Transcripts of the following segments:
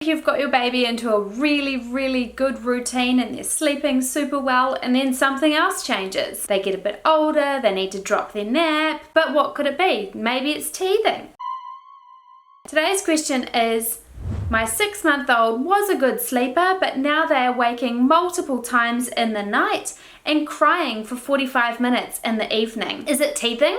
You've got your baby into a really good routine and they're sleeping super well, and then something else changes. They get a bit older, they need to drop their nap, but what could it be? Maybe it's teething. Today's question is, my 6-month-old was a good sleeper, but now they are waking multiple times in the night and crying for 45 minutes in the evening. Is it teething?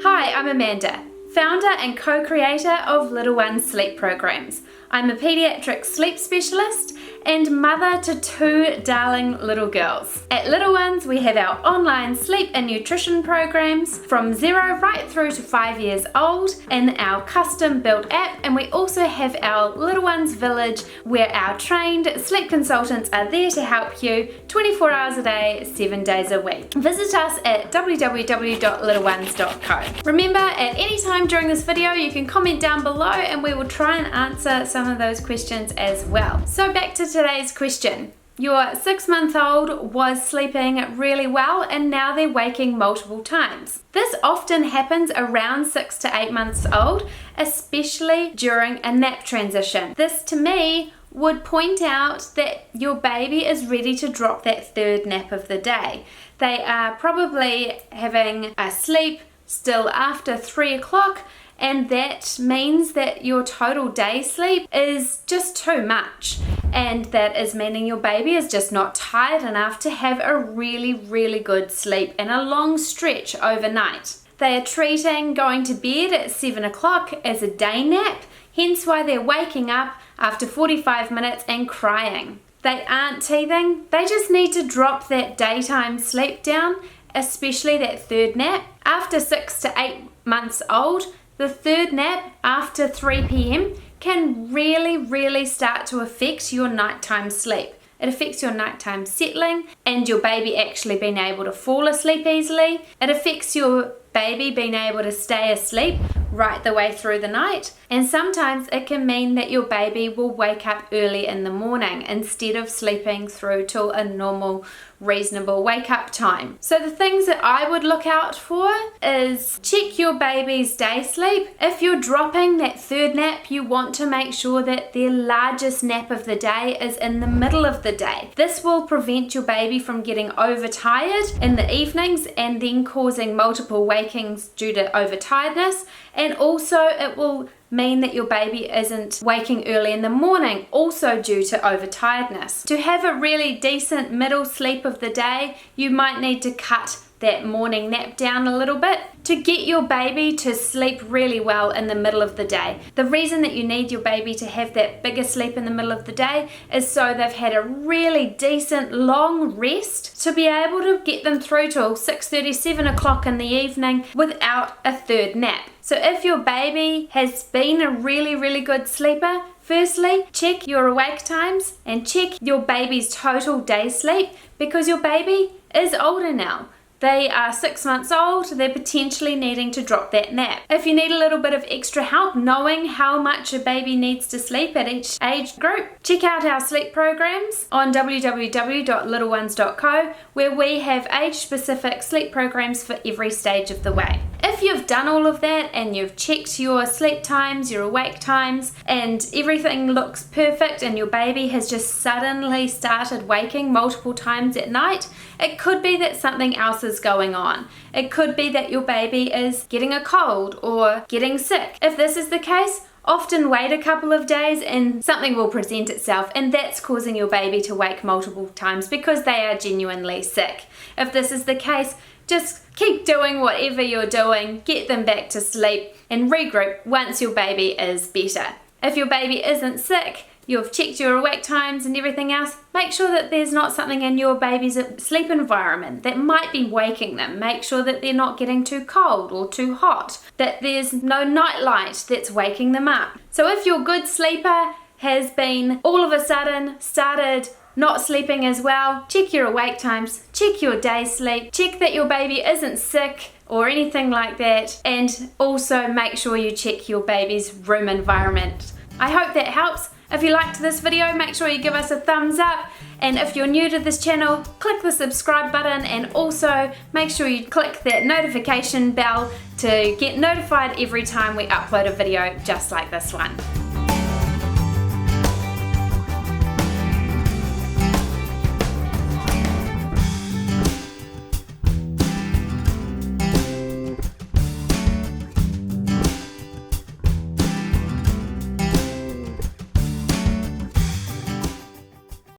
Hi, I'm Amanda, founder and co-creator of Little Ones Sleep Programs. I'm a pediatric sleep specialist and mother to 2 darling little girls. At Little Ones, we have our online sleep and nutrition programs from 0 right through to 5 years old in our custom built app, and we also have our Little Ones Village where our trained sleep consultants are there to help you 24 hours a day, 7 days a week. Visit us at www.littlenones.co. Remember, at any time during this video, you can comment down below and we will try and answer some of those questions as well. So back to today's question. Your 6-month-old was sleeping really well and now they're waking multiple times. This often happens around 6 to 8 months old, especially during a nap transition. This to me would point out that your baby is ready to drop that 3rd nap of the day. They are probably having a sleep still after 3 o'clock, and that means that your total day sleep is just too much, and that is meaning your baby is just not tired enough to have a really good sleep and a long stretch overnight. They are treating going to bed at 7 o'clock as a day nap, hence why they're waking up after 45 minutes and crying. They aren't teething, they just need to drop that daytime sleep down, especially that 3rd nap. After 6 to 8 months old, the 3rd nap after 3 p.m. can really start to affect your nighttime sleep. It affects your nighttime settling and your baby actually being able to fall asleep easily. It affects your baby being able to stay asleep right the way through the night, and sometimes it can mean that your baby will wake up early in the morning instead of sleeping through till a normal reasonable wake up time. So the things that I would look out for is check your baby's day sleep. If you're dropping that 3rd nap, you want to make sure that their largest nap of the day is in the middle of the day. This will prevent your baby from getting overtired in the evenings and then causing multiple wakings due to overtiredness, and also it will mean that your baby isn't waking early in the morning, also due to overtiredness. To have a really decent middle sleep of the day, you might need to cut that morning nap down a little bit to get your baby to sleep really well in the middle of the day. The reason that you need your baby to have that bigger sleep in the middle of the day is so they've had a really decent long rest to be able to get them through till 6:30, 7 o'clock in the evening without a 3rd nap. So if your baby has been a really good sleeper, firstly, check your awake times and check your baby's total day sleep, because your baby is older now. They are 6 months old, they're potentially needing to drop that nap. If you need a little bit of extra help knowing how much a baby needs to sleep at each age group, check out our sleep programs on www.littlenones.co, where we have age-specific sleep programs for every stage of the way. If you've done all of that and you've checked your sleep times, your awake times, and everything looks perfect and your baby has just suddenly started waking multiple times at night, it could be that something else is going on. It could be that your baby is getting a cold or getting sick. If this is the case, often wait a couple of days and something will present itself, and that's causing your baby to wake multiple times because they are genuinely sick. If this is the case, just keep doing whatever you're doing, get them back to sleep, and regroup once your baby is better. If your baby isn't sick, you've checked your awake times and everything else, make sure that there's not something in your baby's sleep environment that might be waking them. Make sure that they're not getting too cold or too hot, that there's no night light that's waking them up. So if your good sleeper has been all of a sudden started not sleeping as well, check your awake times, check your day sleep, check that your baby isn't sick or anything like that, and also make sure you check your baby's room environment I hope that helps. If you liked this video, make sure you give us a thumbs up. And if you're new to this channel, click the subscribe button and also make sure you click that notification bell to get notified every time we upload a video just like this one.